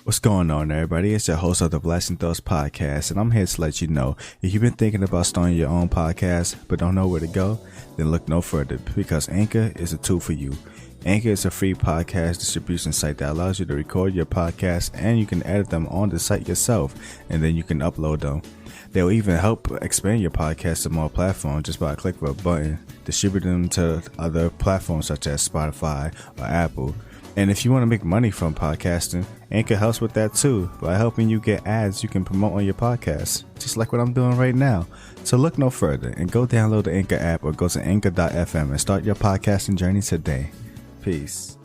What's going on, everybody? It's your host of the Relaxation podcast, and I'm here to let you know if you've been thinking about starting your own podcast but don't know where to go, then look no further because Anchor is a tool for you. Anchor is a free podcast distribution site that allows you to record your podcast and you can edit them on the site yourself, and then you can upload them. They'll even help expand your podcast to more platforms just by a click of a button, distribute them to other platforms such as Spotify or Apple. And if you want to make money from podcasting, Anchor helps with that too by helping you get ads you can promote on your podcast, just like what I'm doing right now. So look no further and go download the Anchor app or go to anchor.fm and start your podcasting journey today. Peace.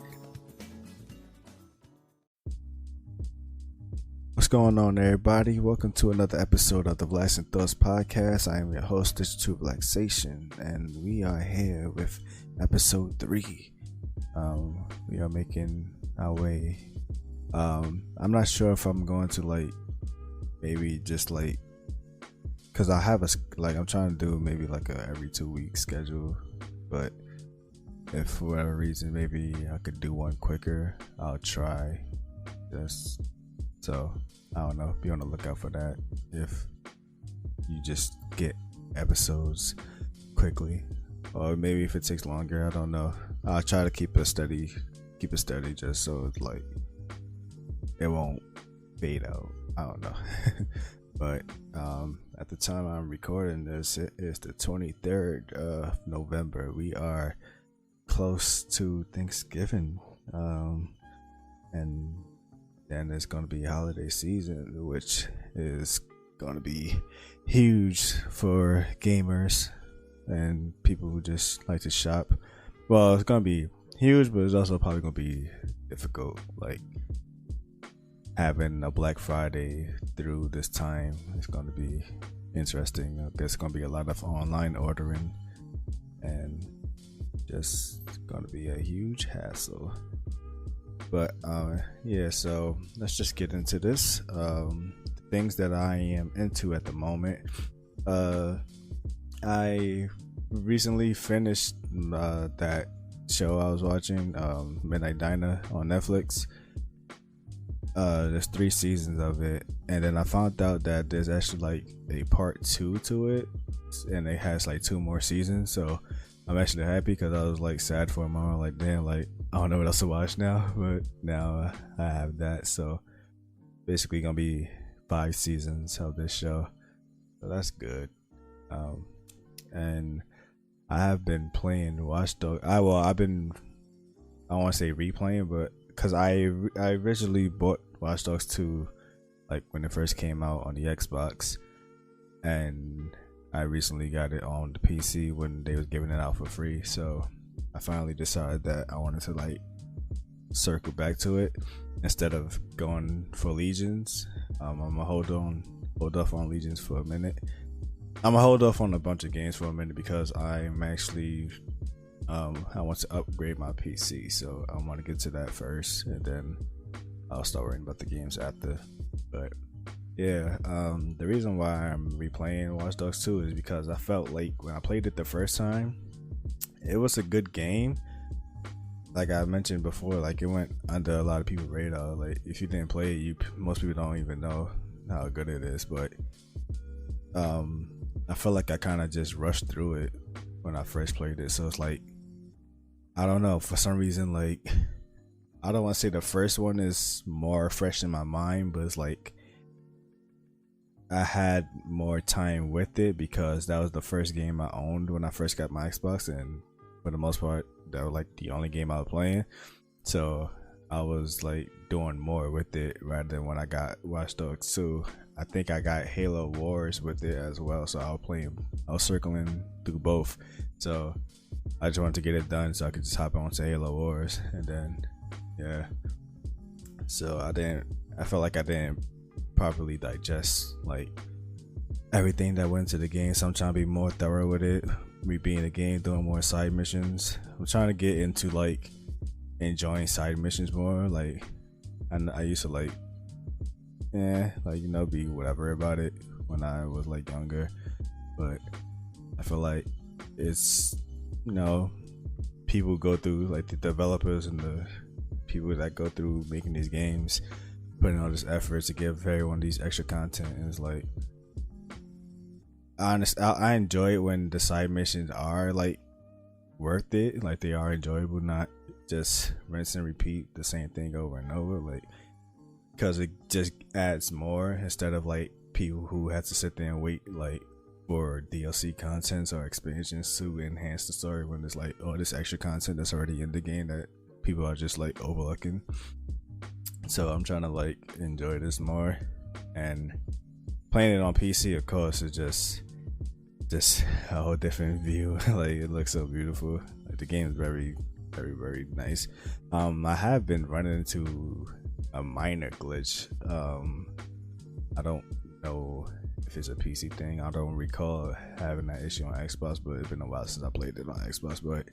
What's going on, everybody? Welcome to another episode of the Relaxation podcast. I am your host, Digital Relaxation, and we are here with episode 3. We are making our way. I'm not sure if I'm going to maybe just because I have I'm trying to do maybe a every 2 week schedule, but if for whatever reason maybe I could do one quicker, I'll try. So I don't know, be on the lookout for that if you just get episodes quickly, or maybe if it takes longer, I don't know. I'll try to keep it steady just so it's it won't fade out. I don't know. But at the time I'm recording this, it is the 23rd of November. We are close to Thanksgiving, and then it's going to be holiday season, which is going to be huge for gamers and people who just like to shop. Well, it's going to be huge, but it's also probably going to be difficult, having a Black Friday through this time. It's going to be interesting. I guess it's going to be a lot of online ordering and just going to be a huge hassle. But yeah, so let's just get into this. Things that I am into at the moment. I recently finished that show I was watching, Midnight Diner on Netflix. There's 3 seasons of it, and then I found out that there's actually a part 2 to it, and it has 2 more seasons. So I'm actually happy because I was sad for a moment, damn, I don't know what else to watch now, but now I have that. So basically gonna be 5 seasons of this show, so that's good. And I have been playing Watch Dogs. I don't want to say replaying, but because I originally bought Watch Dogs 2 when it first came out on the Xbox, and I recently got it on the PC when they was giving it out for free. So I finally decided that I wanted to circle back to it instead of going for Legions. I'm gonna hold off on Legions for a minute. I'm gonna hold off on a bunch of games for a minute because I'm actually I want to upgrade my PC, so I want to get to that first, and then I'll start worrying about the games after. But yeah, the reason why I'm replaying Watch Dogs 2 is because I felt when I played it the first time, it was a good game. Like I mentioned before, it went under a lot of people's radar. If you didn't play it, most people don't even know how good it is. But I felt like I kind of just rushed through it when I first played it. So it's I don't know, for some reason, I don't want to say the first one is more fresh in my mind, but it's I had more time with it because that was the first game I owned when I first got my Xbox, and for the most part that was the only game I was playing. So I was doing more with it rather than when I got Watch Dogs 2. I think I got Halo Wars with it as well, so I was circling through both. So I just wanted to get it done so I could just hop on to Halo Wars, and then yeah. So I felt like I didn't properly digest everything that went into the game. So I'm trying to be more thorough with it, me being the game, doing more side missions. I'm trying to get into enjoying side missions more. I used to be whatever about it when I was younger, but I feel it's people go through, the developers and the people that go through making these games putting all this effort to give everyone these extra content, and it's like, I enjoy it when the side missions are like worth it, like they are enjoyable, not just rinse and repeat the same thing over and over, like, because it just adds more instead of like people who have to sit there and wait like for DLC contents or expansions to enhance the story, when there's like all this extra content that's already in the game that people are just like overlooking. So I'm trying to like enjoy this more, and playing it on PC, of course, is just a whole different view. Like, it looks so beautiful. Like, the game is very, very, very nice. I have been running into a minor glitch. I don't know if it's a PC thing. I don't recall having that issue on Xbox, but it's been a while since I played it on Xbox. But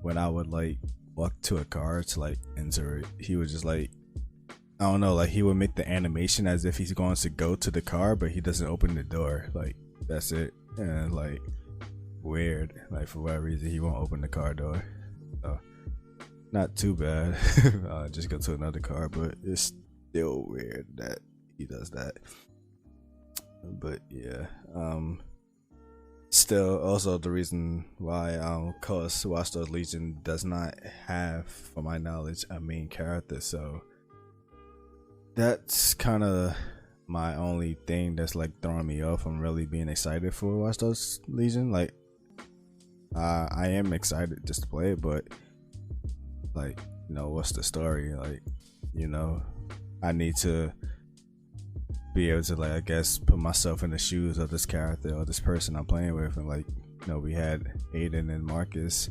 when I would like walk to a car to like enter it, he would just like, I don't know, like he would make the animation as if he's going to go to the car, but he doesn't open the door. Like, that's it. And like, weird. Like, for whatever reason, he won't open the car door. So, not too bad. Just go to another car, but it's still weird that he does that. But yeah, still, also the reason why cause Watch Dogs Legion does not have, from my knowledge, a main character, so that's kind of my only thing that's like throwing me off from really being excited for Watch Dogs Legion. Like, I am excited just to play it, but like, you know, what's the story? Like, you know, I need to be able to, like, I guess, put myself in the shoes of this character or this person I'm playing with. And like, you know, we had Aiden and Marcus,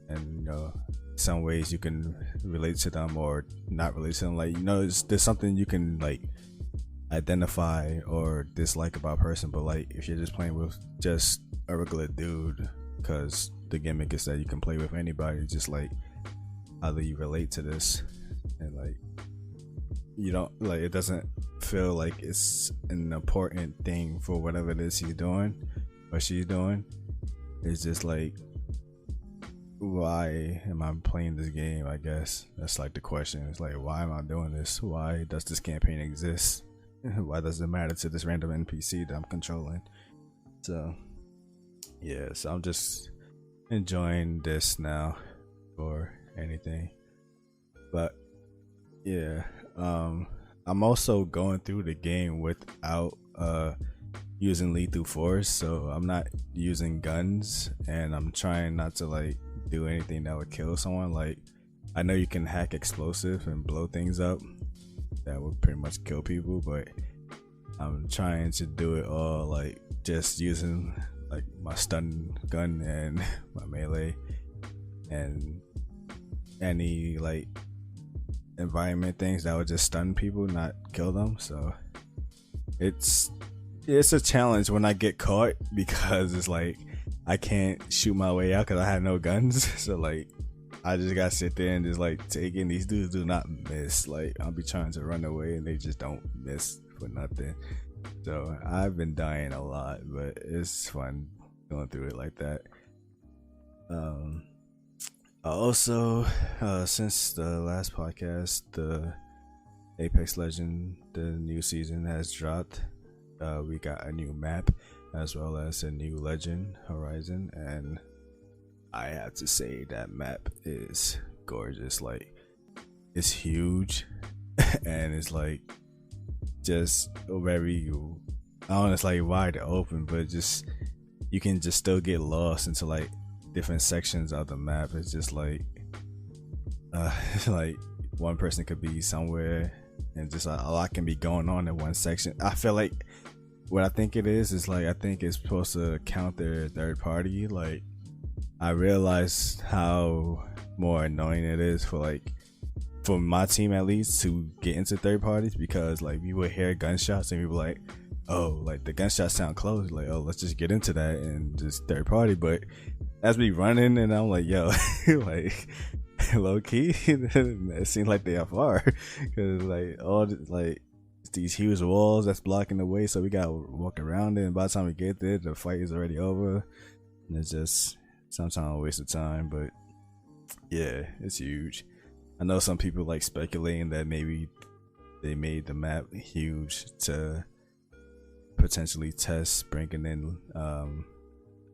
and you know, some ways you can relate to them or not relate to them. Like, you know, there's something you can like identify or dislike about a person, but like, if you're just playing with just a regular dude, because the gimmick is that you can play with anybody, just like, how do you relate to this? And like, you don't, like, it doesn't feel like it's an important thing for whatever it is he's doing or she's doing. It's just like, why am I playing this game? I guess that's like the question. It's like, why am I doing this? Why does this campaign exist? Why does it matter to this random NPC that I'm controlling? So yeah, so I'm just enjoying this now for anything. But yeah, I'm also going through the game without using lethal force, so I'm not using guns, and I'm trying not to like do anything that would kill someone. Like, I know you can hack explosive and blow things up that would pretty much kill people, but I'm trying to do it all like just using like my stun gun and my melee and any like environment things that would just stun people, not kill them. So it's a challenge when I get caught, because it's like I can't shoot my way out because I have no guns. So like, I just gotta sit there and just like take in. These dudes do not miss. Like, I'll be trying to run away and they just don't miss for nothing. So I've been dying a lot, but it's fun going through it like that. Also, since the last podcast, the Apex Legend, the new season has dropped. We got a new map as well as a new legend, Horizon, and I have to say that map is gorgeous. Like, it's huge and it's like just very, I don't know, it's like wide open, but just you can just still get lost into like different sections of the map. It's just like like one person could be somewhere and just a lot can be going on in one section. I feel like what I think it is like, I think it's supposed to counter third party. Like, I realized how more annoying it is for like, for my team at least, to get into third parties, because like we would hear gunshots and we were like, oh, like the gunshots sound close, like, oh, let's just get into that and just third party. But as we running, and I'm like, yo, like low key, it seems like they are far, because like all like these huge walls that's blocking the way, so we gotta walk around it, and by the time we get there, the fight is already over, and it's just sometimes a waste of time. But yeah, it's huge. I know some people like speculating that maybe they made the map huge to potentially test bringing in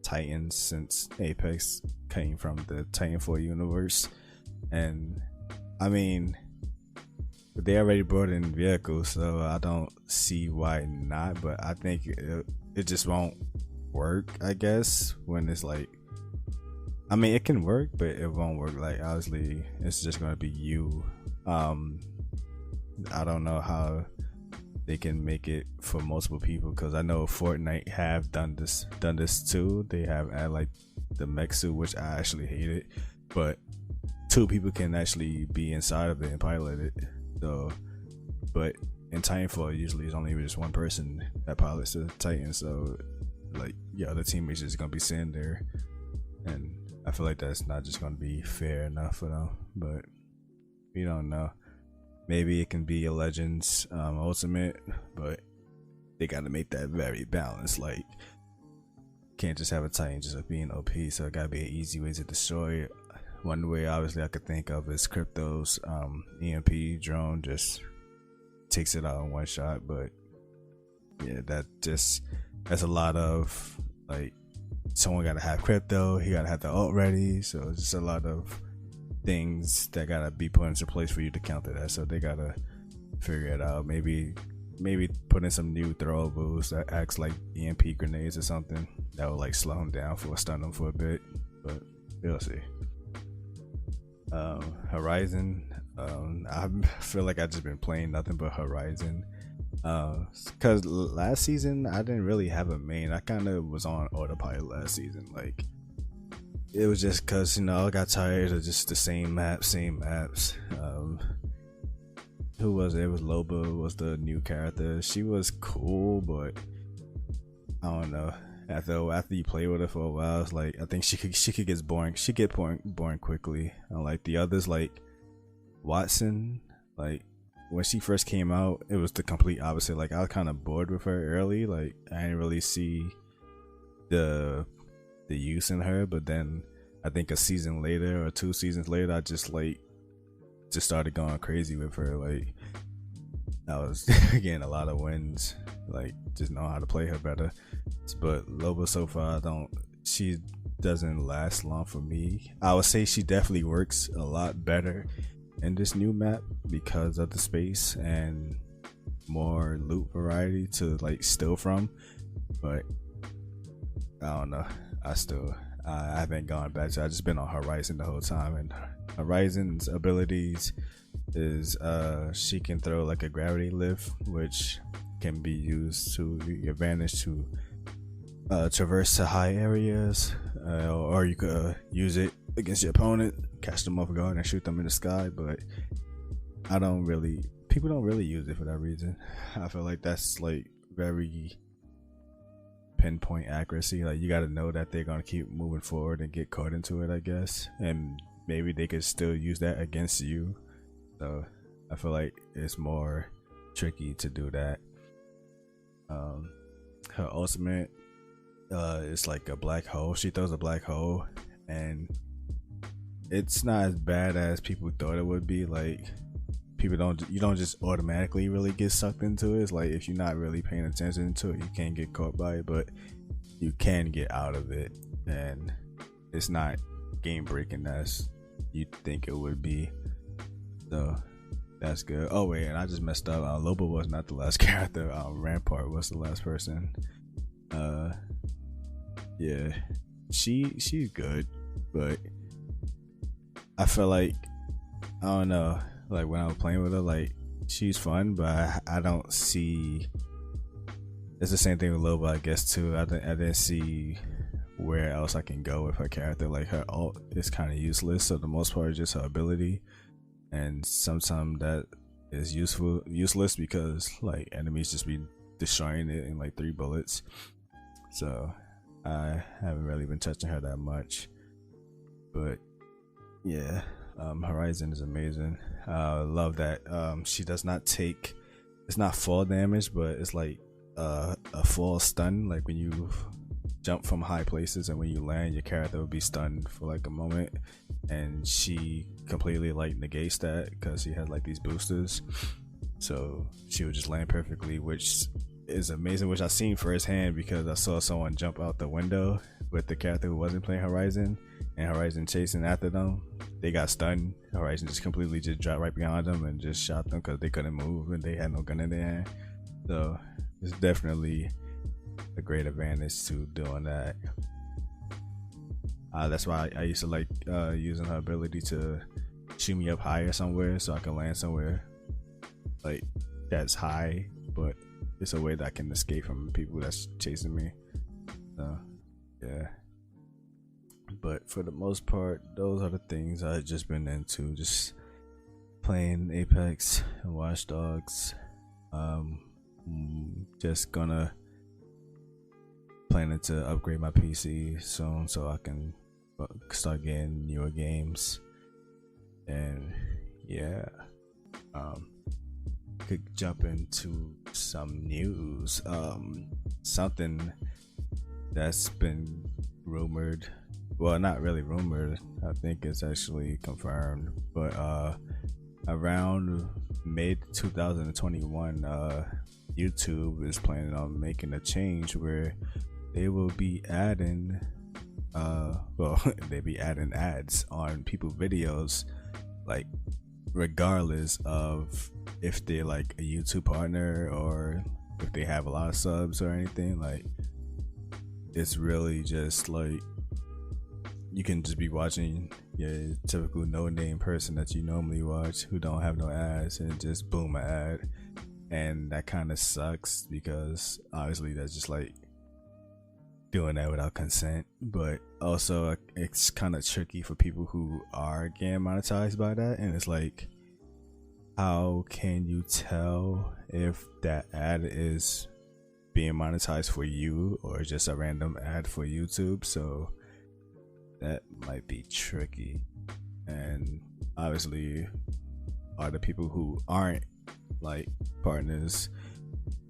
Titans, since Apex came from the Titanfall universe. And I mean, they already brought in vehicles, so I don't see why not. But I think it just won't work, I guess, when it's like, I mean, it can work, but it won't work. Like, obviously, it's just gonna be you. I don't know how they can make it for multiple people, because I know Fortnite have done this too. They have added like the mech suit, which I actually hated, but 2 people can actually be inside of it and pilot it. So, but in Titanfall, usually it's only just one person that pilots the Titan. So, like, your other teammates just gonna be sitting there, and I feel like that's not just gonna be fair enough for them. But we don't know. Maybe it can be a Legends Ultimate, but they gotta make that very balanced. Like, can't just have a Titan just being OP. So it gotta be an easy way to destroy it. One way, obviously, I could think of is Crypto's EMP drone just takes it out in one shot. But yeah, that's a lot of, like, someone gotta have Crypto, he gotta have the ult ready. So it's just a lot of things that gotta be put into place for you to counter that. So they gotta figure it out. Maybe put in some new throwables that acts like EMP grenades or something that will like slow them down for stun them for a bit. But we'll see. Horizon, I feel like I just been playing nothing but Horizon, because last season I didn't really have a main. I kind of was on autopilot last season. Like, it was just because, I got tired of just the same maps. Who was it? It was Loba was the new character. She was cool, but I don't know. After you play with her for a while, it's like, I think she could get boring. She get boring quickly. Like the others, like Watson, like when she first came out, it was the complete opposite. Like, I was kind of bored with her early. Like, I didn't really see the use in her. But then I think a season later or 2 seasons later, I just started going crazy with her. Like, I was getting a lot of wins. Like, just know how to play her better. But Loba so far, she doesn't last long for me. I would say she definitely works a lot better in this new map because of the space and more loot variety to like steal from. But I don't know. I haven't gone back to. I just been on Horizon the whole time, and Horizon's abilities is she can throw like a gravity lift, which can be used to your advantage to traverse to high areas, or you could use it against your opponent, catch them off guard and shoot them in the sky. But people don't really use it for that reason. I feel like that's like very pinpoint accuracy. Like, you got to know that they're gonna keep moving forward and get caught into it, I guess, and maybe they could still use that against you. So I feel like it's more tricky to do that. Her ultimate is like a black hole. She throws a black hole, and it's not as bad as people thought it would be. Like, you don't just automatically really get sucked into it. It's like, if you're not really paying attention to it, you can't get caught by it, but you can get out of it, and it's not game breaking as you think it would be. So that's good. Oh wait, and I just messed up. Loba was not the last character. Rampart was the last person. Yeah, she's good, but I feel like, I don't know, like when I was playing with her, like, she's fun, but I don't see. It's the same thing with Loba, I guess, too. I didn't see where else I can go with her character. Like, her ult is kind of useless, so the most part is just her ability, and sometimes that is useless because like enemies just be destroying it in like 3 bullets. So I haven't really been touching her that much, but yeah, Horizon is amazing. I love that she does not take, it's not fall damage, but it's like a fall stun. Like, when you jump from high places and when you land, your character will be stunned for like a moment, and she completely like negates that because she has like these boosters. So she would just land perfectly, which is amazing, which I seen firsthand because I saw someone jump out the window with the character who wasn't playing Horizon, and Horizon chasing after them. They got stunned. Horizon just completely just dropped right behind them and just shot them because they couldn't move and they had no gun in their hand. So it's definitely a great advantage to doing that. That's why I used to like using her ability to shoot me up higher somewhere so I can land somewhere like that's high, but it's a way that I can escape from people that's chasing me. So yeah, but for the most part, those are the things I've just been into, just playing Apex and Watch Dogs. Just gonna planning to upgrade my PC soon so I can start getting newer games. And yeah, could jump into some news. Something that's been rumored, well, not really rumored, I think it's actually confirmed, but around mid 2021, YouTube is planning on making a change where they will be adding they be adding ads on people's videos, like regardless of if they're like a YouTube partner or if they have a lot of subs or anything. Like, it's really just like you can just be watching your typical no-name person that you normally watch who don't have no ads, and just boom, an ad. And that kind of sucks because obviously that's just like doing that without consent, but also it's kind of tricky for people who are getting monetized by that. And it's like, how can you tell if that ad is being monetized for you or just a random ad for YouTube? So that might be tricky. And obviously are the people who aren't like partners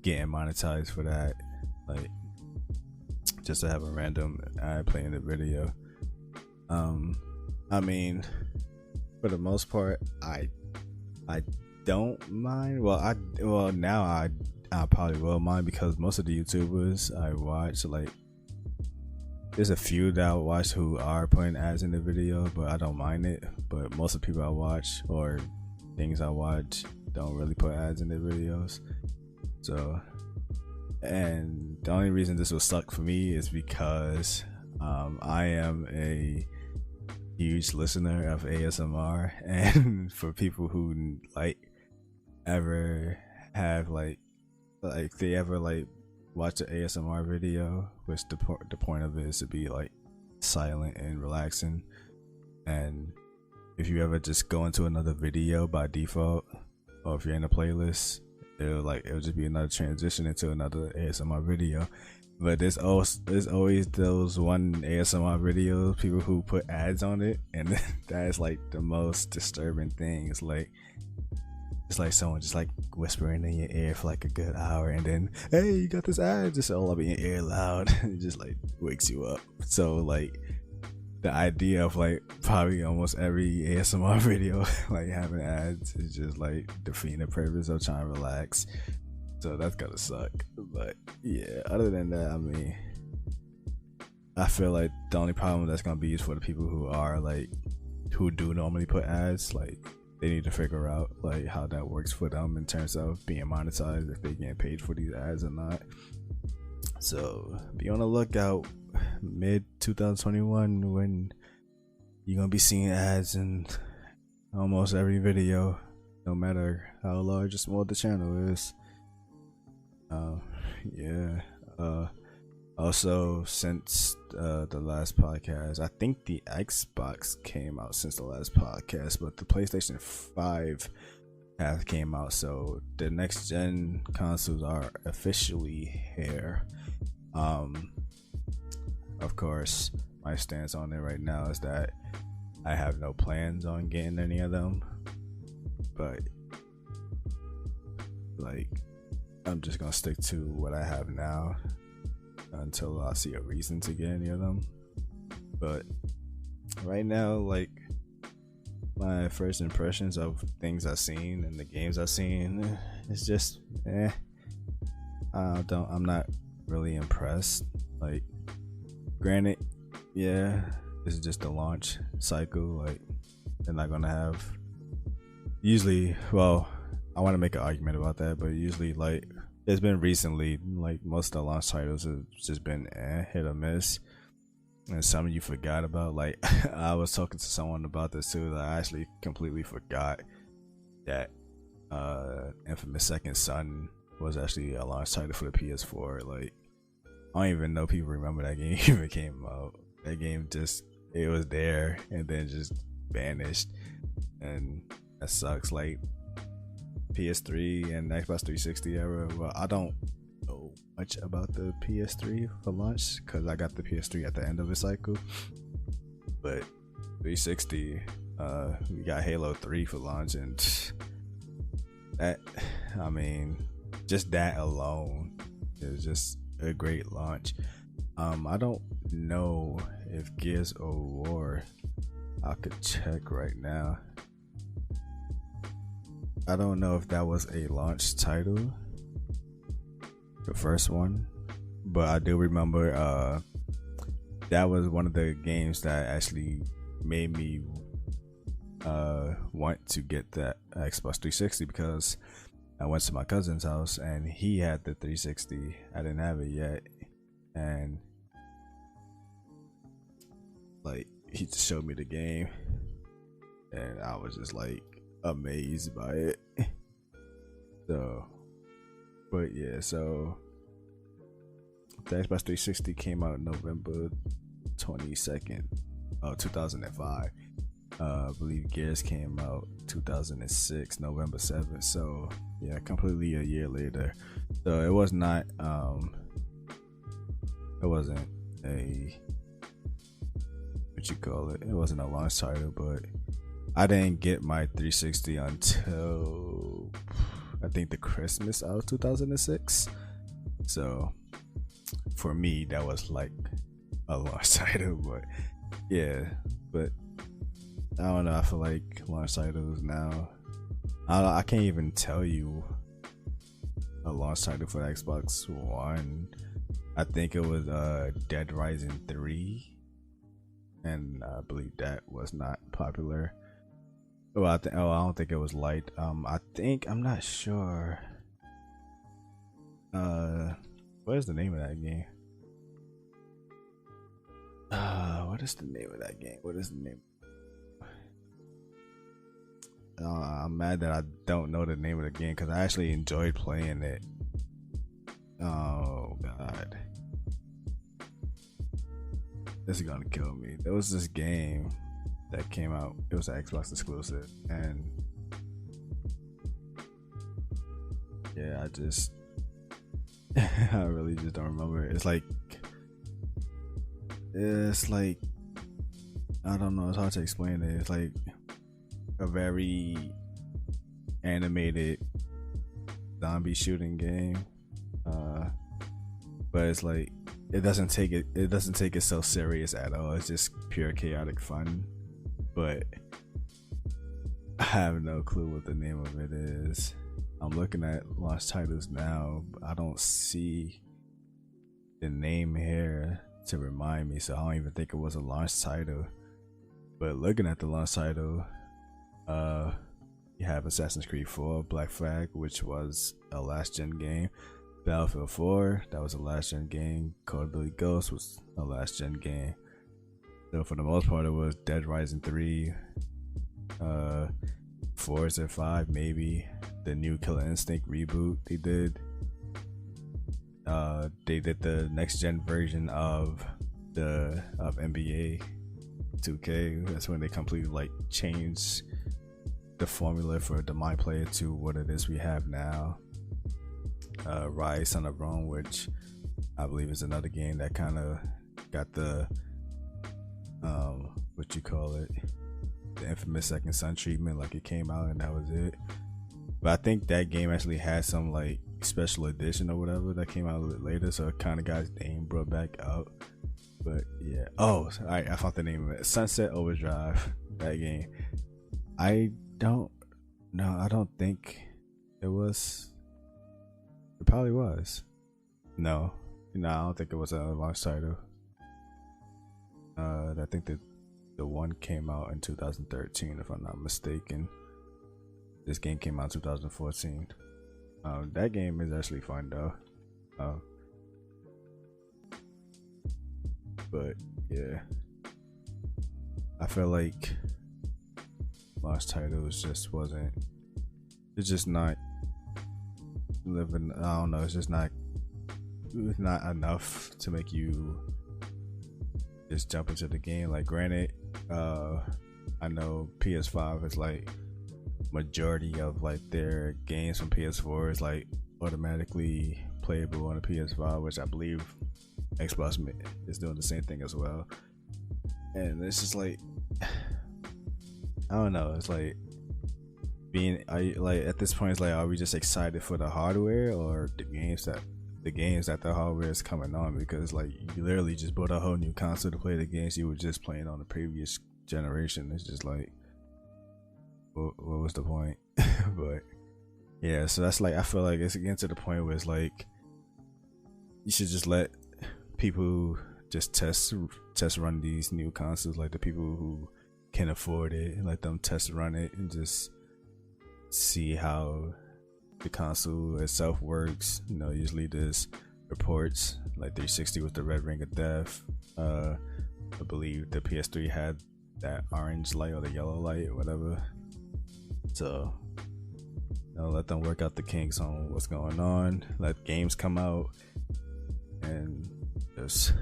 getting monetized for that, like just to have a random ad playing the video? I mean, for the most part, I don't mind. Well, now I probably will mind, because most of the YouTubers I watch, like there's a few that I watch who are putting ads in the video, but I don't mind it. But most of the people I watch or things I watch don't really put ads in their videos. So, and the only reason this will suck for me is because I am a huge listener of ASMR, and for people who like ever have like they ever like watch an ASMR video, which the point of it is to be like silent and relaxing, and if you ever just go into another video by default, or if you're in a playlist, it'll just be another transition into another ASMR video. But there's always those one ASMR videos, people who put ads on it, and that is like the most disturbing thing. It's like someone just like whispering in your ear for like a good hour, and then, hey, you got this ad, just all up in your ear loud. It just like wakes you up. So like the idea of like probably almost every ASMR video like having ads is just like defeating the purpose of trying to relax. So that's gotta suck. But yeah, other than that, I mean, I feel like the only problem that's gonna be is for the people who are like, who do normally put ads. Like, they need to figure out like how that works for them in terms of being monetized, if they get paid for these ads or not. So be on the lookout mid 2021 when you're gonna be seeing ads in almost every video, no matter how large or small the channel is. Yeah. Also, since the last podcast, I think the Xbox came out since the last podcast, but the PlayStation 5 has came out, so the next gen consoles are officially here. Of course, my stance on it right now is that I have no plans on getting any of them, but like, I'm just gonna stick to what I have now until I see a reason to get any of them. But right now, like, my first impressions of things I've seen and the games I've seen, it's just I'm not really impressed. Like, granted, yeah, this is just a launch cycle. Like, they're not gonna have usually. Well, I want to make an argument about that, but usually, like, it's been recently, like most of the launch titles have just been hit or miss, and some you forgot about. Like, I was talking to someone about this too, that I actually completely forgot that Infamous Second Son was actually a launch title for the PS4. Like, I don't even know people remember that game even came out. That game just, it was there and then just vanished, and that sucks. Like, PS3 and Xbox 360 era. Well, I don't know much about the PS3 for launch because I got the PS3 at the end of the cycle. But 360, we got Halo 3 for launch, and that, I mean, just that alone is just a great launch. I don't know if Gears of War, I could check right now. I don't know if that was a launch title, the first one, but I do remember that was one of the games that actually made me want to get that Xbox 360, because I went to my cousin's house and he had the 360. I didn't have it yet, and like, he just showed me the game and I was just like amazed by it. So, but yeah, so the Xbox 360 came out November 22nd, 2005. I believe Gears came out 2006, November 7th. So yeah, completely a year later. So it was not it wasn't a, what you call it, it wasn't a launch title, but I didn't get my 360 until I think the Christmas of 2006. So for me, that was like a launch title. But yeah, but I don't know, I feel like launch titles now, I can't even tell you a launch title for the Xbox One. I think it was Dead Rising 3, and I believe that was not popular. Well, I don't think it was light. I'm not sure. What is the name of that game? What is the name of that game? What is the name? I'm mad that I don't know the name of the game because I actually enjoyed playing it. Oh god, this is gonna kill me. There was this game that came out. It was an Xbox exclusive, and yeah, I really just don't remember. It's like I don't know. It's hard to explain it. It's like a very animated zombie shooting game, but it's like it doesn't take it so serious at all. It's just pure chaotic fun. But I have no clue what the name of it is. I'm looking at launch titles now, but I don't see the name here to remind me, so I don't even think it was a launch title. But looking at the launch title, you have Assassin's Creed 4 Black Flag, which was a last gen game. Battlefield 4, that was a last gen game. Call of Duty Ghosts was a last gen game. So for the most part, it was Dead Rising 3, Forza 5, maybe the new Killer Instinct reboot they did. They did the next gen version of NBA 2K. That's when they completely like changed the formula for the My Player to what it is we have now. Rise Son of Rome, which I believe is another game that kind of got the what you call it, the infamous Second Son treatment. Like, it came out and that was it. But I think that game actually had some like special edition or whatever that came out a little later, so it kind of got its name brought back out. But yeah, oh, alright, I found the name of it. Sunset Overdrive. That game, I don't no, I don't think it was. It probably was. No, no, I don't think it was a launch title. I think that the one came out in 2013, if I'm not mistaken. This game came out in 2014. That game is actually fun though. Uh, but yeah, I feel like launch titles just wasn't. It's just not living. I don't know. It's just not. It's not enough to make you just jump into the game. Like, granted, I know PS5 is like majority of like their games from PS4 is like automatically playable on the PS5, which I believe Xbox is doing the same thing as well. And it's just like, I don't know. It's like like at this point, it's like, are we just excited for the hardware or the games that the hardware is coming on? Because like, you literally just bought a whole new console to play the games you were just playing on the previous generation. It's just like, what was the point? But yeah, so that's like, I feel like it's getting to the point where it's like, you should just let people just test run these new consoles, like the people who can afford it, let them test run it and just see how the console itself works. You know, usually there's reports like 360 with the red ring of death. I believe the PS3 had that orange light or the yellow light or whatever. So, you know, let them work out the kinks on what's going on. Let games come out and just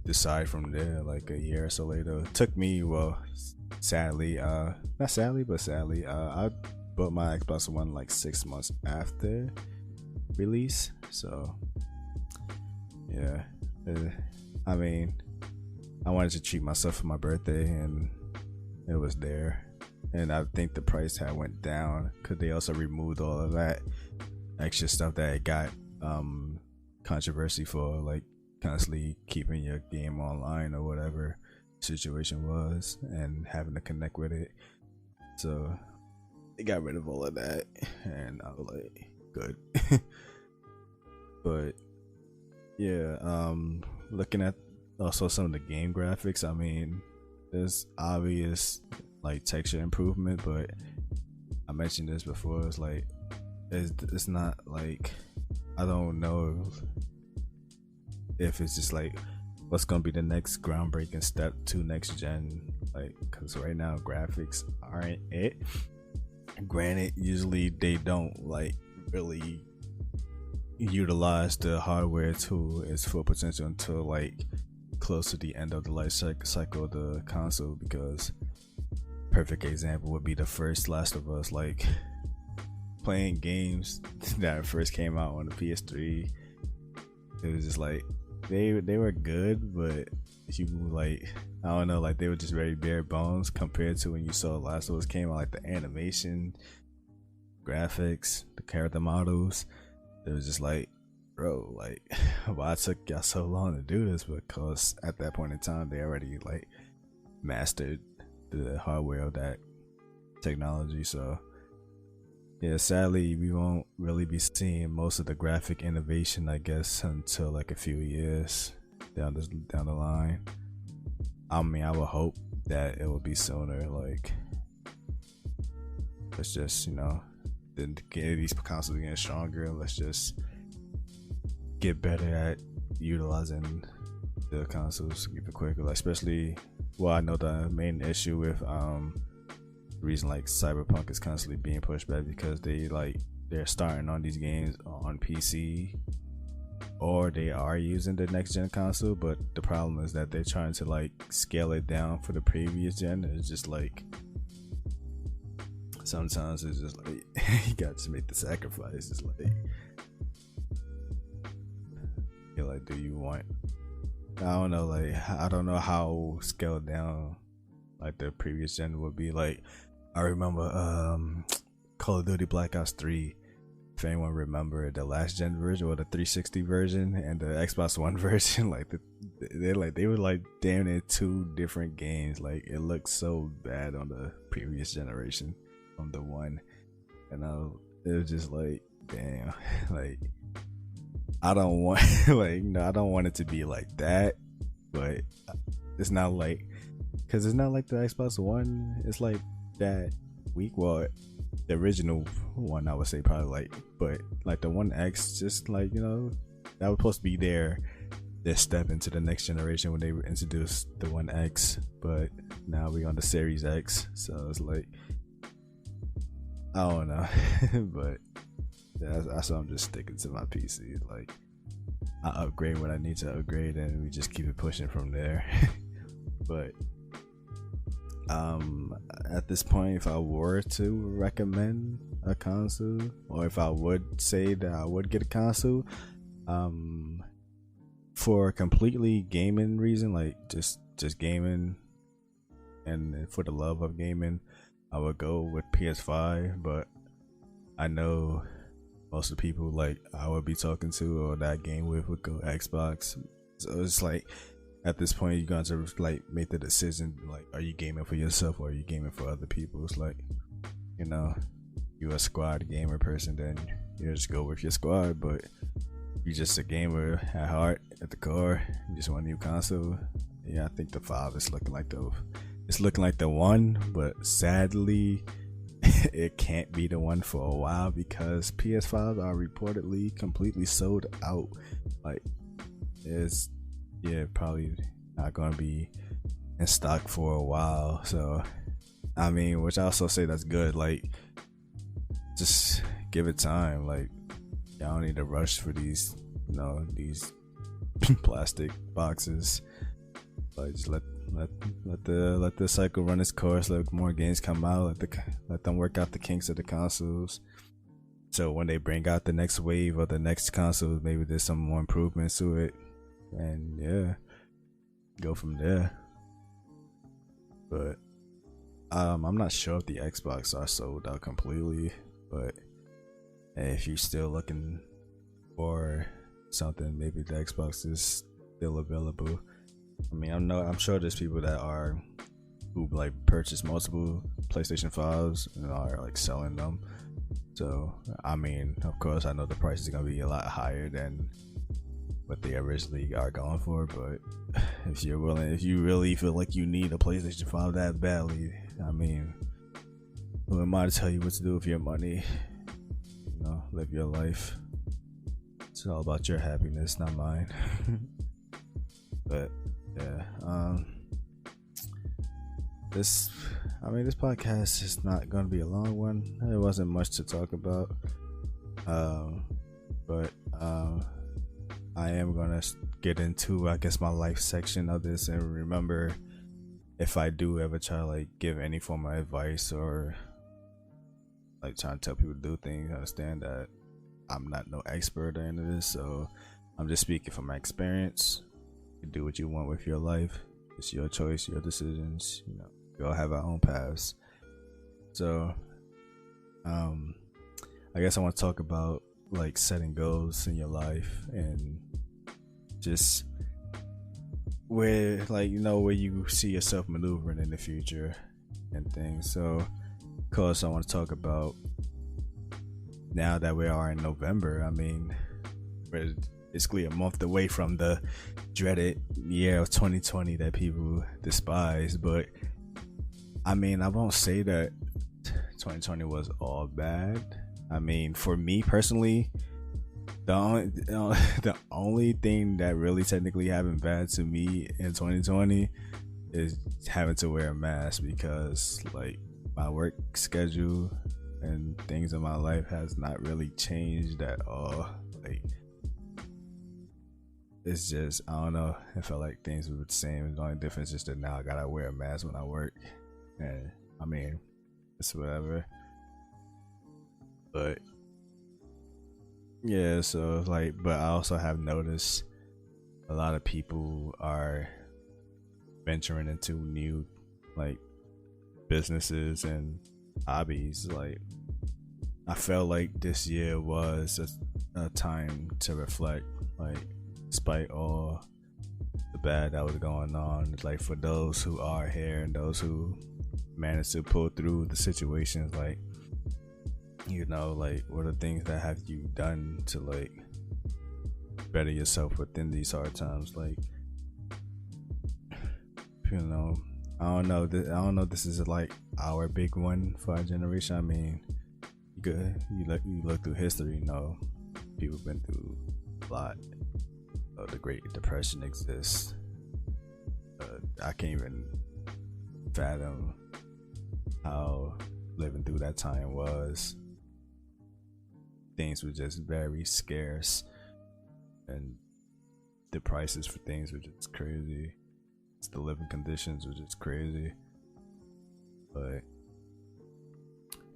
decide from there. Like a year or so later, it took me, well, sadly, not sadly, but sadly, I bought my Xbox One like 6 months after release. So yeah, I mean, I wanted to treat myself for my birthday and it was there. And I think the price had went down because they also removed all of that extra stuff that it got controversy for, like constantly keeping your game online or whatever situation was and having to connect with it. So they got rid of all of that and I was like, good. But yeah, looking at also some of the game graphics, I mean, there's obvious like texture improvement, but I mentioned this before, it's like it's not like, I don't know if it's just like what's gonna be the next groundbreaking step to next gen, like, because right now graphics aren't it. Granted, usually they don't like really utilize the hardware to its full potential until like close to the end of the life cycle of the console, because perfect example would be the first Last of Us. Like, playing games that first came out on the PS3, it was just like they were good, but you like, I don't know, like they were just very bare bones compared to when you saw Last of Us came out. Like the animation, graphics, the character models, it was just like, bro, like why it took y'all so long to do this? Because at that point in time they already like mastered the hardware of that technology. So yeah, sadly we won't really be seeing most of the graphic innovation, I guess, until like a few years down the line. I mean, I would hope that it will be sooner. Like, let's just, you know, then get these consoles getting stronger, let's just get better at utilizing the consoles, keep it quicker. Like, especially, well, I know the main issue with the reason like Cyberpunk is constantly being pushed back because they're starting on these games on PC, or they are using the next gen console, but the problem is that they're trying to like scale it down for the previous gen. It's just like, sometimes it's just like you got to make the sacrifice. It's like, you're like, do you want, I don't know, like I don't know how scaled down like the previous gen would be. Like, I remember Call of Duty Black Ops 3, if anyone remember the last gen version or the 360 version and the Xbox One version, like they were like damn near two different games. Like it looked so bad on the previous generation from the one, and it was just like damn, like I don't want like no, I don't want it to be like that, but it's not like, because it's not like the Xbox One. It's like that weak. Well, the original one, I would say probably like, but like the One X, just like, you know, that was supposed to be their step into the next generation when they introduced the One X, but now we on the Series X, so it's like I don't know, but yeah, that's why I'm just sticking to my PC. Like I upgrade what I need to upgrade, and we just keep it pushing from there. But at this point, if I were to recommend a console, or if I would say that I would get a console, for a completely gaming reason, like just gaming and for the love of gaming, I would go with PS5. But I know most of the people like I would be talking to or that game with would go Xbox. So it's like at this point you're going to like make the decision, like, are you gaming for yourself or are you gaming for other people? It's like, you know, you're a squad gamer person, then you just go with your squad. But you're just a gamer at heart, at the core, you just want a new console. Yeah, I think the 5 is looking like the one, but sadly it can't be the one for a while, because PS5s are reportedly completely sold out. Like it's probably not gonna be in stock for a while. So I mean, which I also say that's good. Like just give it time. Like y'all don't need to rush for these, you know, these plastic boxes. Like just let the cycle run its course. Let more games come out. Let them work out the kinks of the consoles. So when they bring out the next wave of the next console, maybe there's some more improvements to it, and yeah, go from there. But I'm not sure if the Xbox are sold out completely, but if you're still looking for something, maybe the Xbox is still available. I mean, I'm sure there's people who like purchase multiple PlayStation 5s and are like selling them. So I mean, of course I know the price is gonna be a lot higher than what they originally are going for, but if you really feel like you need a PlayStation 5 that badly, I mean, who am I to tell you what to do with your money? You know, live your life. It's all about your happiness, not mine. But yeah, this podcast is not gonna be a long one. There wasn't much to talk about, but I am gonna get into, I guess, my life section of this. And remember, if I do ever try to like give any form of advice or like trying to tell people to do things, understand that I'm not no expert or any of this, so I'm just speaking from my experience. You do what you want with your life. It's your choice, your decisions. You know, we all have our own paths. So, I guess I want to talk about like setting goals in your life and just where, like, you know, where you see yourself maneuvering in the future and things. So, of course, I want to talk about now that we are in November. I mean, we're basically a month away from the dreaded year of 2020 that people despise. But I mean, I won't say that 2020 was all bad. I mean, for me personally, the only thing that really technically happened bad to me in 2020 is having to wear a mask, because like my work schedule and things in my life has not really changed at all. Like, it's just, I don't know, it felt like things were the same. The only difference is that now I gotta wear a mask when I work, and I mean, it's whatever. But yeah, so like, but I also have noticed a lot of people are venturing into new like businesses and hobbies. Like, I felt like this year was a time to reflect, like despite all the bad that was going on, like for those who are here and those who managed to pull through the situations, like, you know, like what are things that have you done to like better yourself within these hard times? Like, you know, I don't know, this is like our big one for our generation. I mean, you look through history, you know, people have been through a lot. The Great Depression exists. I can't even fathom how living through that time was. Things were just very scarce, and the prices for things were just crazy. The living conditions were just crazy. But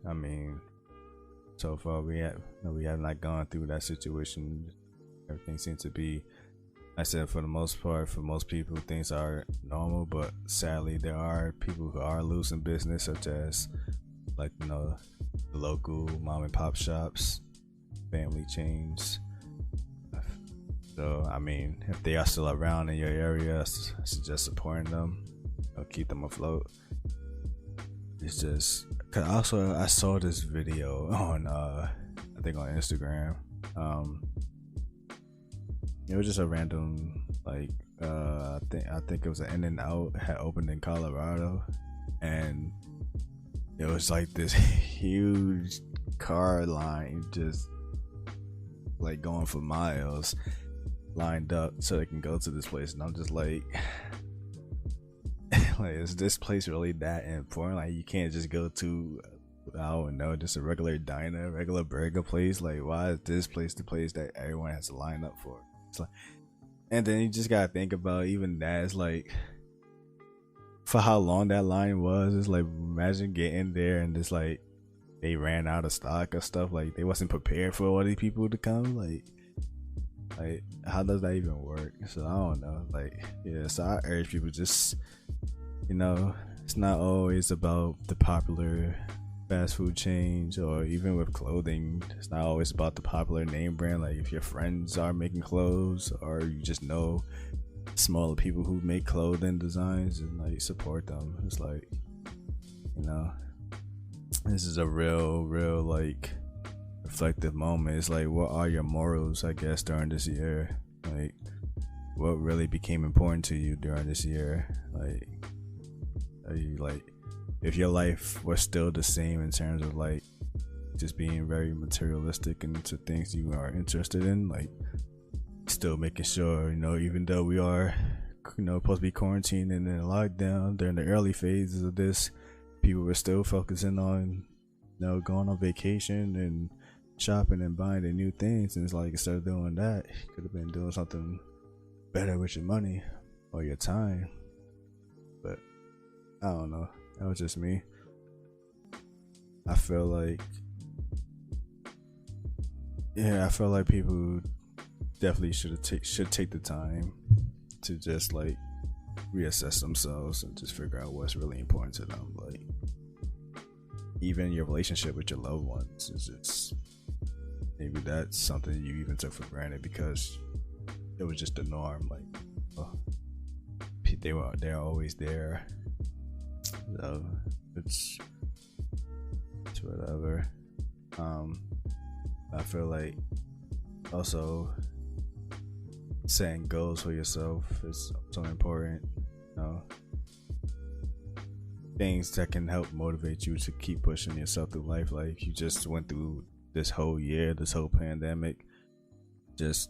I mean, so far we have not gone through that situation. Everything seems to be, I said, for the most part, for most people, things are normal. But sadly, there are people who are losing business, such as, like, you know, the local mom and pop shops, family chains. So I mean, if they are still around in your area, I suggest supporting them. Keep them afloat. It's just, cause also I saw this video on I think on Instagram. It was just a random, like, I think it was an In-N-Out had opened in Colorado, and it was like this huge car line, just like going for miles, lined up so they can go to this place. And I'm just like, like, is this place really that important? Like, you can't just go to, I don't know, just a regular diner, regular burger place. Like, why is this place the place that everyone has to line up for? It's like, and then you just gotta think about even that. It's like, for how long that line was, it's like, imagine getting there and just like they ran out of stock of stuff. Like, they wasn't prepared for all these people to come. Like how does that even work? So I don't know. Like, yeah, so I urge people, just, you know, it's not always about the popular fast food chains, or even with clothing, it's not always about the popular name brand. Like, if your friends are making clothes, or you just know smaller people who make clothing designs, and like, support them. It's like, you know, this is a real like reflective moment. It's like, what are your morals, I guess, during this year? Like, what really became important to you during this year? Like, are you like, if your life was still the same in terms of like just being very materialistic into things you are interested in, like still making sure, you know, even though we are, you know, supposed to be quarantined and in lockdown during the early phases of this, people were still focusing on, you know, going on vacation and shopping and buying the new things. And it's like, instead of doing that, you could have been doing something better with your money or your time. But I don't know, that was just me. I feel like, yeah, I feel like people definitely should take the time to just like reassess themselves and just figure out what's really important to them. Like, even your relationship with your loved ones is just, maybe that's something you even took for granted because it was just the norm. Like, oh, they're always there. So it's whatever. I feel like also setting goals for yourself is so important. You know, things that can help motivate you to keep pushing yourself through life. Like, you just went through this whole year, this whole pandemic, just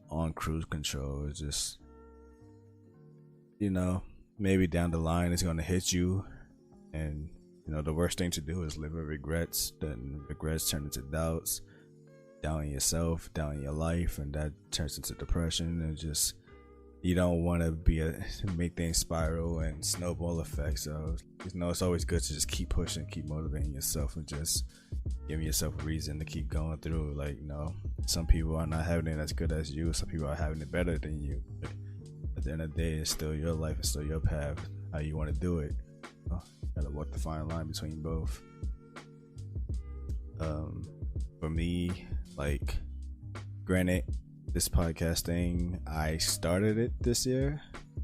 on cruise control. It's just, you know, maybe down the line it's gonna hit you, and you know, the worst thing to do is live with regrets. Then regrets turn into doubts, doubting yourself, doubting your life, and that turns into depression. And just, you don't want to make things spiral and snowball effects. So, you know, it's always good to just keep pushing, keep motivating yourself, and just giving yourself a reason to keep going through. Like, you know, some people are not having it as good as you, some people are having it better than you. But at the end of the day, it's still your life, it's still your path, how you want to do it. You gotta walk the fine line between both. For me, like, granted, this podcast thing, I started it this year.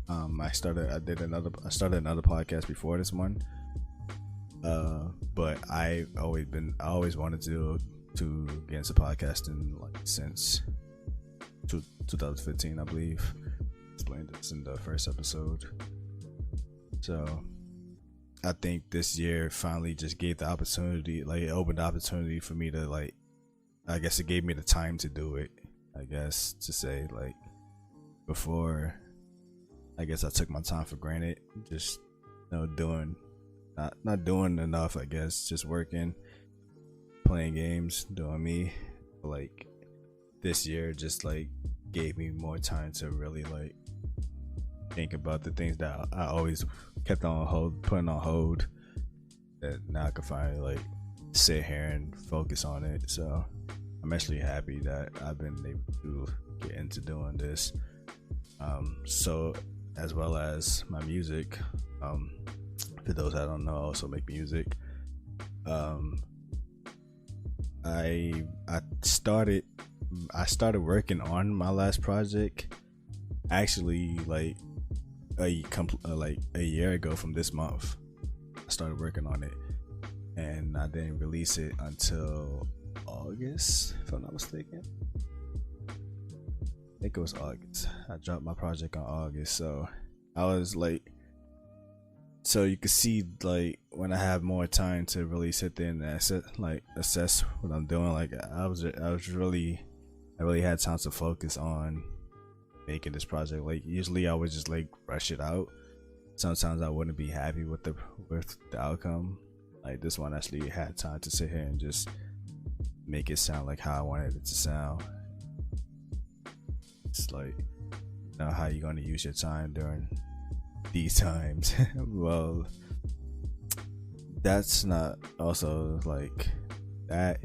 I started another podcast before this one. But I always wanted to get into podcasting, like, since 2015, I believe. Explained this in the first episode. So I think this year finally just gave the opportunity, like, it opened the opportunity for me to, like, I guess it gave me the time to do it, I guess, to say, like, before, I guess I took my time for granted, just, doing, not doing enough, I guess, just working, playing games, doing me. Like, this year just, like, gave me more time to really, like, think about the things that I always kept on hold, putting on hold, that now I can finally, like, sit here and focus on it. So I'm actually happy that I've been able to get into doing this. So, as well as my music, for those that don't know, I also make music. I started working on my last project actually, like, a year ago from this month. I started working on it, and I didn't release it until August, if I'm not mistaken. I think it was August. I dropped my project on August, so I was like, so you can see, like, when I have more time to really sit there and assess what I'm doing. Like, I really had time to focus on making this project. Like, usually I would just, like, rush it out. Sometimes I wouldn't be happy with the outcome. Like, this one actually had time to sit here and just make it sound like how I wanted it to sound. It's like, how you gonna use your time during these times. Well, that's not also, like, that.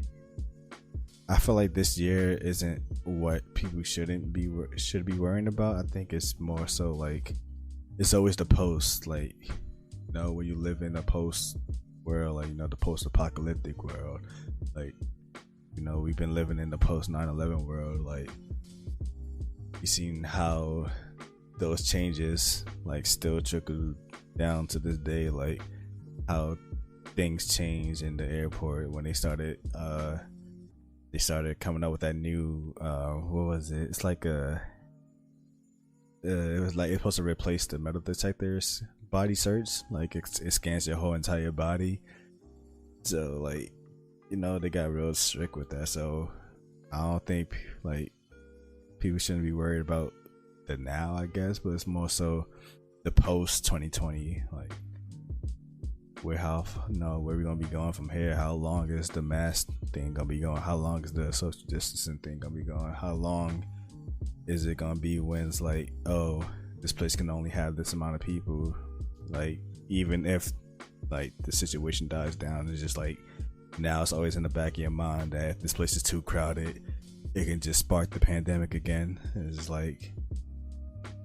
I feel like this year isn't what people should be worrying about. I think it's more so, like, it's always the post, like, when you live in a post world, like, the post-apocalyptic world, like, we've been living in the post 9/11 world. Like, you seen how those changes, like, still trickle down to this day, like how things changed in the airport when they started coming up with that new what was it? It's like it was like, it's supposed to replace the metal detectors body search. Like, it scans your whole entire body. So, like, they got real strict with that. So I don't think, like, people shouldn't be worried about the now, I guess, but it's more so the post 2020, like, where we gonna be going from here. How long is the mask thing gonna be going? How long is the social distancing thing gonna be going? How long is it gonna be when it's like, oh, this place can only have this amount of people? Like, even if, like, the situation dies down, it's just like, now it's always in the back of your mind that if this place is too crowded, it can just spark the pandemic again. It's just like,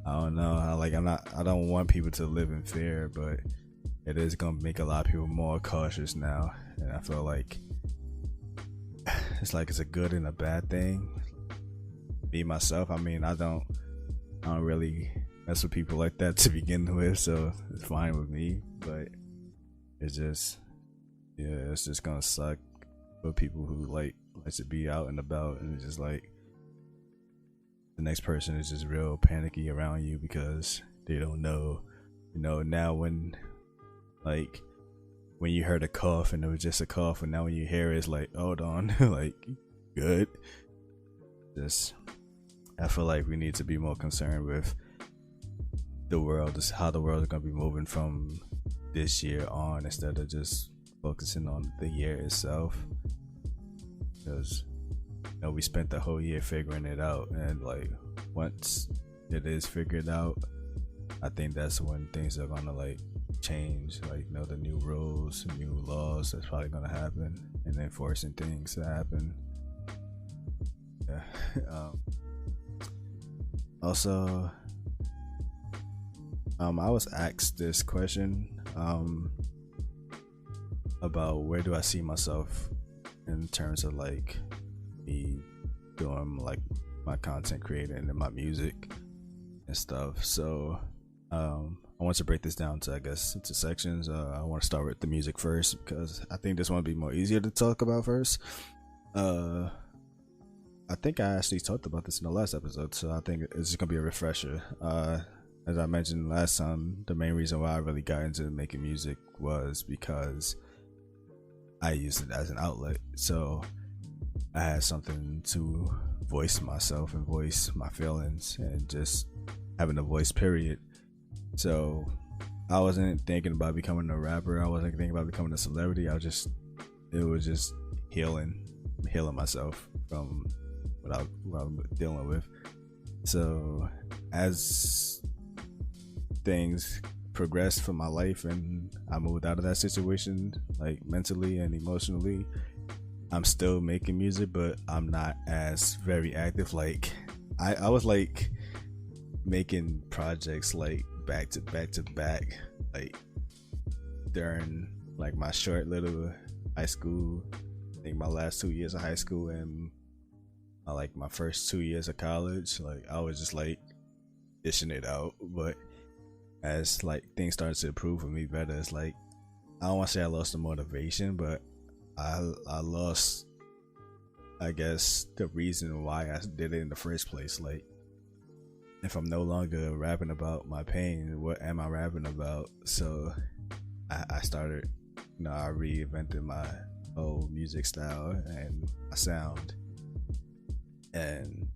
I don't know. I don't want people to live in fear, but it is gonna make a lot of people more cautious now. And I feel like it's a good and a bad thing. Me, myself, I mean, I don't really mess with people like that to begin with, so it's fine with me. But it's just, it's just gonna suck for people who like to be out and about, and it's just like, the next person is just real panicky around you because they don't know. Now when you heard a cough and it was just a cough, and now when you hear it, it's like, hold on, like, good. I feel like we need to be more concerned with the world, how the world is gonna be moving from this year on, instead of just focusing on the year itself. Because we spent the whole year figuring it out, and, like, once it is figured out, I think that's when things are gonna, like, change. Like, the new rules, new laws that's probably gonna happen, and enforcing things to happen. Yeah. Also, I was asked this question about where do I see myself in terms of like me doing like my content creating and my music and stuff. So I want to break this down to, I guess, into sections. I want to start with the music first because I think this one would be more easier to talk about first. I think I actually talked about this in the last episode, so I think it's just gonna be a refresher. As I mentioned last time, the main reason why I really got into making music was because I used it as an outlet. So I had something to voice myself and voice my feelings and just having a voice, period. So I wasn't thinking about becoming a rapper. I wasn't thinking about becoming a celebrity. It was just healing myself from what I'm dealing with. So as things progressed for my life and I moved out of that situation, like mentally and emotionally, I'm still making music, but I'm not as very active. Like I was like making projects like back to back, like during like my short little high school, I think my last 2 years of high school and my first 2 years of college. Like I was just like dishing it out, but as like things started to improve for me better, it's like I don't want to say I lost the motivation, but I lost, I guess, the reason why I did it in the first place. Like if I'm no longer rapping about my pain, what am I rapping about? So I started, I reinvented my whole music style and my sound, and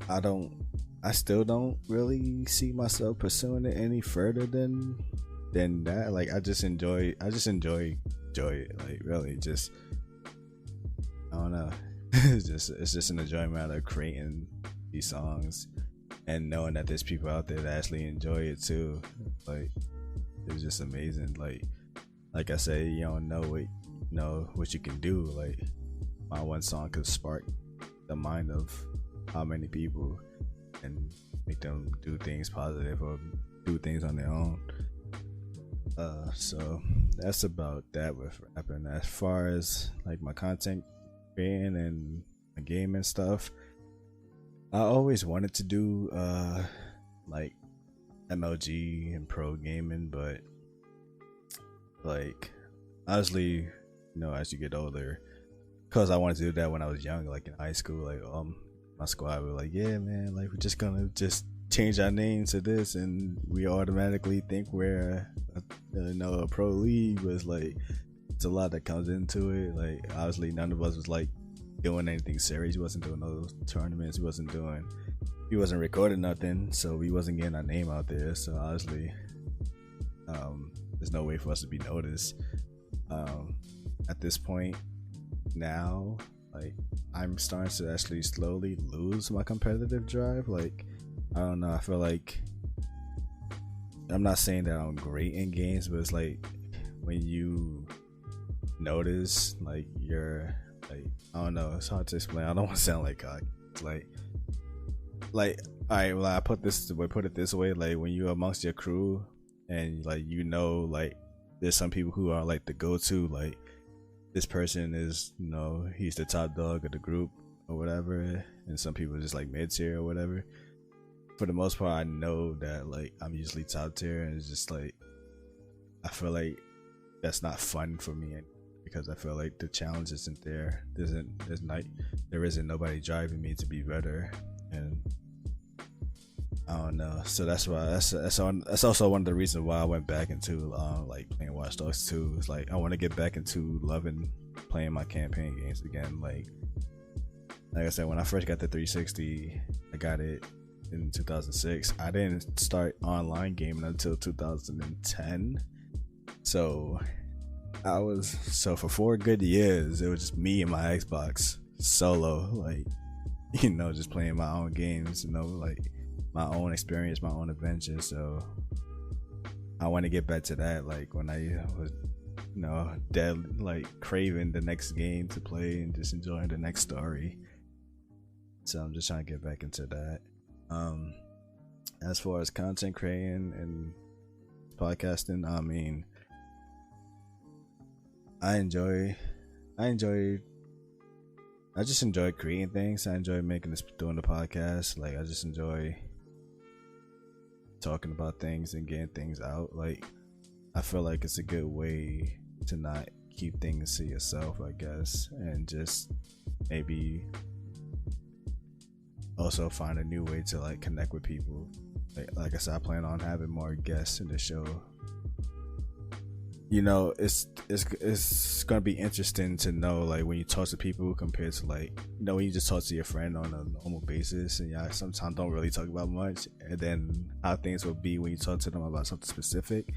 I still don't really see myself pursuing it any further than that. Like I just enjoy it. Like really, just I don't know. it's just an enjoyment of creating these songs and knowing that there's people out there that actually enjoy it too. Like it's just amazing. Like I say, you don't know what you can do. Like my one song could spark the mind of how many people and make them do things positive or do things on their own. So that's about that with rapping. As far as like my content creating and my gaming stuff, I always wanted to do like MLG and pro gaming, but like honestly, as you get older, because I wanted to do that when I was young, like in high school, like my squad were like, yeah man, like we're just gonna just change our name to this and we automatically think we're a pro league. But it's like it's a lot that comes into it. Like obviously none of us was like doing anything serious. He wasn't doing those tournaments, he wasn't recording nothing, so we wasn't getting our name out there. So obviously there's no way for us to be noticed. At this point now, like I'm starting to actually slowly lose my competitive drive. Like I don't know, I feel like, I'm not saying that I'm great in games, but it's like when you notice like you're like, I don't know, it's hard to explain. I don't want to sound like cocky. It's like all right, well I put it this way, like when you're amongst your crew and like like there's some people who are like the go-to, like this person is, he's the top dog of the group or whatever, and some people are just like mid-tier or whatever. For the most part, I know that like I'm usually top tier, and it's just like I feel like that's not fun for me because I feel like the challenge isn't there. There isn't nobody driving me to be better, and I don't know. So that's why that's also one of the reasons why I went back into like playing Watch Dogs 2. It's like I want to get back into loving playing my campaign games again. Like I said, when I first got the 360, I got it in 2006. I didn't start online gaming until 2010. So for 4 good years it was just me and my Xbox solo, like just playing my own games, like my own experience, my own adventure. So I want to get back to that, like when I was dead, like craving the next game to play and just enjoying the next story. So I'm just trying to get back into that. As far as content creating and podcasting, I mean, I enjoy I just enjoy creating things. I enjoy doing the podcast. Like I just enjoy talking about things and getting things out. Like I feel like it's a good way to not keep things to yourself, I guess, and just maybe also find a new way to like connect with people. Like I said, I plan on having more guests in the show. You know, it's gonna be interesting to know, like, when you talk to people compared to, like, you know, when you just talk to your friend on a normal basis and y'all sometimes don't really talk about much, and then how things will be when you talk to them about something specific.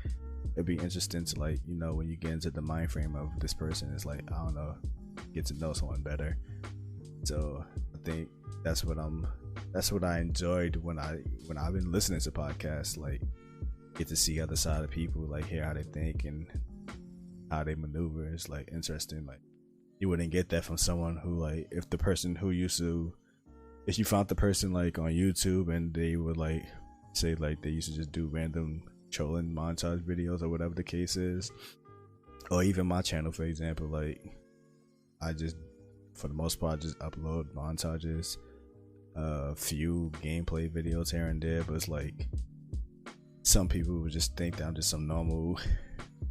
It'd be interesting to, like, you know, when you get into the mind frame of this person, it's like, I don't know, get to know someone better. So I think that's what I enjoyed when I've been listening to podcasts, like, get to see other side of people, like hear how they think and how they maneuver. It's like interesting. Like you wouldn't get that from someone who, like, if you found the person like on YouTube and they would like say like they used to just do random trolling montage videos or whatever the case is, or even my channel, for example, like I just, for the most part, just upload montages, a few gameplay videos here and there, but it's like some people would just think that I'm just some normal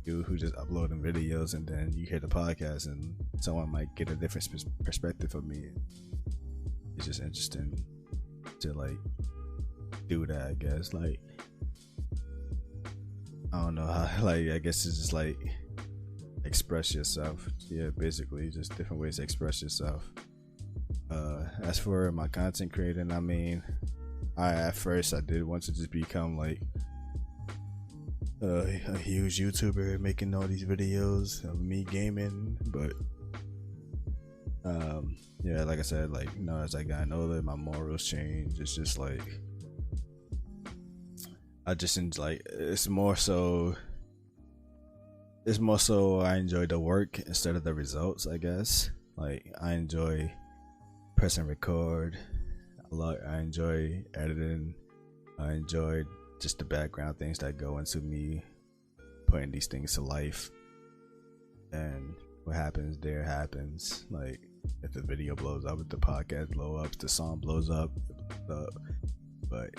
dude who just uploading videos, and then you hear the podcast and someone might get a different perspective of me. It's just interesting to like do that, I guess. Like I don't know how, like, I guess it's just like express yourself. Yeah, basically just different ways to express yourself. As for my content creating, I mean, at first I did want to just become like a huge YouTuber making all these videos of me gaming, but yeah, like I said, like, you know, as I got older, my morals changed. It's just like I just like it's more so I enjoy the work instead of the results, I guess. Like I enjoy pressing record a lot. I enjoy editing. I enjoy just the background things that go into me putting these things to life, and what happens there happens. Like if the video blows up, if the podcast blows up, if the song blows up, it blows up. But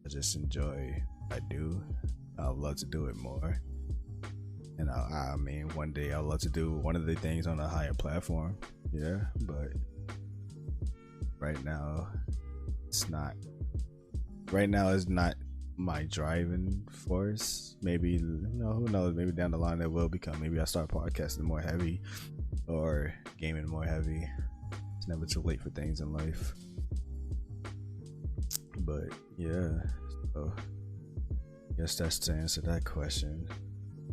I just enjoy what I do. I would love to do it more, and I mean, one day I'd love to do one of the things on a higher platform. Yeah, but right now it's not my driving force. Maybe, you know, who knows, maybe down the line it will become. Maybe I start podcasting more heavy or gaming more heavy. It's never too late for things in life. But yeah, so I guess that's to answer that question.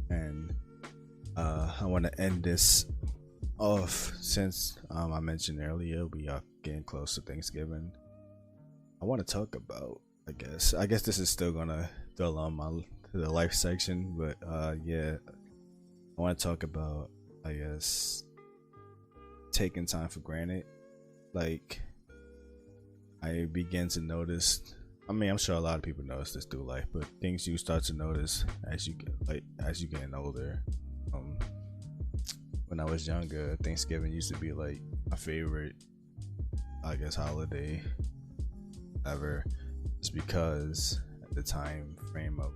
And I want to end this off, since I mentioned earlier we are getting close to Thanksgiving. I want to talk about, I guess this is still gonna dwell on the life section, but yeah, I want to talk about, I guess, taking time for granted. Like I begin to notice, I mean, I'm sure a lot of people notice this through life, but things you start to notice as you getting older. When I was younger, Thanksgiving used to be like my favorite, I guess, holiday ever, just because at the time frame of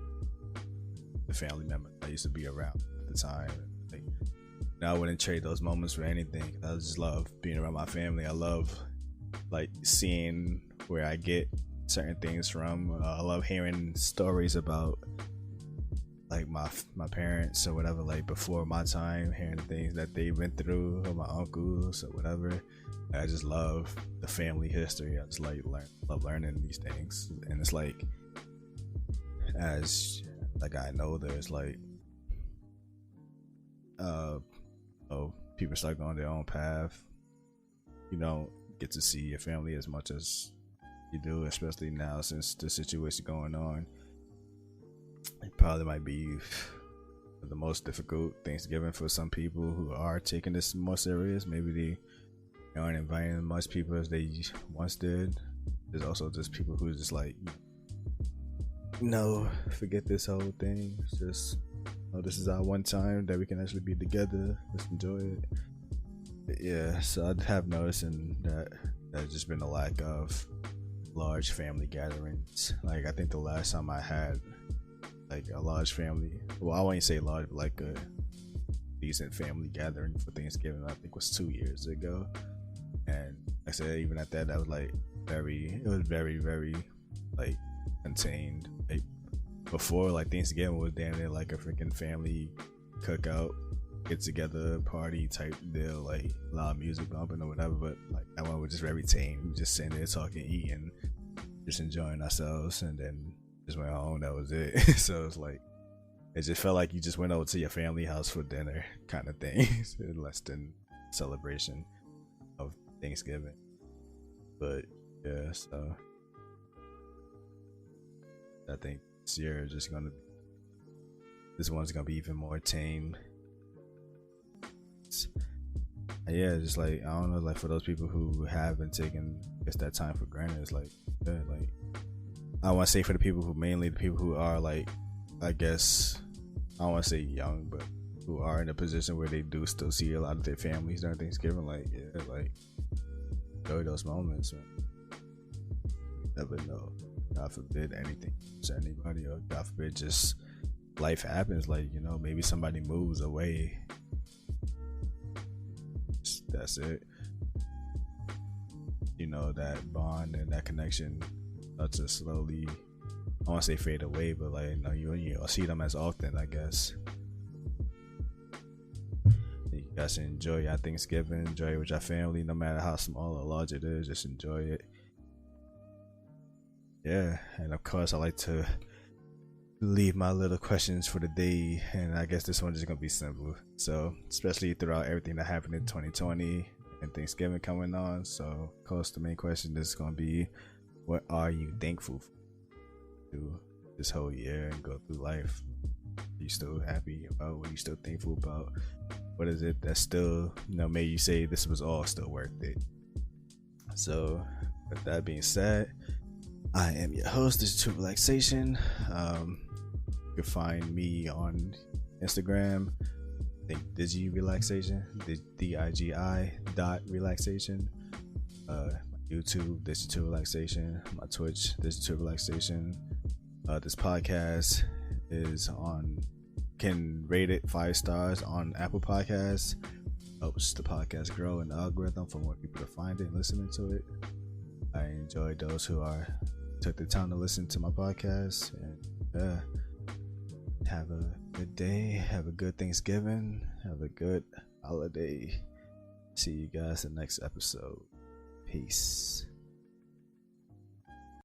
the family members I used to be around at the time, like, I wouldn't trade those moments for anything. I just love being around my family. I love like seeing where I get certain things from. I love hearing stories about like my parents or whatever, like before my time, hearing things that they went through, or my uncles or whatever. I just love the family history. I just love learning these things. And it's like, as like I know, there's like people start going their own path. You don't get to see your family as much as you do, especially now since the situation going on. It probably might be the most difficult Thanksgiving for some people who are taking this more serious. Maybe they aren't inviting as much people as they once did. There's also just people who just like, no, forget this whole thing. It's just, oh, this is our one time that we can actually be together. Let's enjoy it. yeah, so I have noticing that there's just been a lack of large family gatherings. Like I think the last time I had like a large family, well, I wouldn't say large, but like a decent family gathering for Thanksgiving, I think was 2 years ago. And like I said, even at that, that was like it was very like contained. Like before, like Thanksgiving was damn near like a freaking family cookout, get together party type deal, like loud music bumping or whatever. But like that one was just very tame. We were just sitting there talking, eating, just enjoying ourselves, and then just went home. That was it. So it's like it just felt like you just went over to your family house for dinner, kind of thing, less than celebration of Thanksgiving. But yeah, so I think this one's gonna be even more tame. Yeah, just like I don't know, like for those people who have been taking that time for granted, it's like, yeah, like I want to say for the people who mainly the people who are like, I guess I don't want to say young, but who are in a position where they do still see a lot of their families during Thanksgiving, like yeah, like enjoy those moments, man. Never know, God forbid anything to anybody, or God forbid just life happens, like maybe somebody moves away. That's it. That bond and that connection starts to slowly, I want to say fade away, but like you don't see them as often, I guess. You guys enjoy your Thanksgiving, enjoy it with your family, no matter how small or large it is, just enjoy it. Yeah, and of course I like to leave my little questions for the day, and I guess this one is gonna be simple. So especially throughout everything that happened in 2020 and Thanksgiving coming on, so of course the main question is gonna be, what are you thankful for through this whole year and go through life? Are you still happy about? What are you still thankful about? What is it that still made you say this was all still worth it? So with that being said, I am your host. This is True Relaxation. You can find me on Instagram, I think Digi Relaxation, DIGI.relaxation. My YouTube, Digital Relaxation. My Twitch, Digital Relaxation. This podcast is can rate it 5 stars on Apple Podcasts. Helps the podcast grow in the algorithm for more people to find it and listening to it. I enjoy those who took the time to listen to my podcast, and have a good day, have a good Thanksgiving, have a good holiday. See you guys in the next episode. Peace.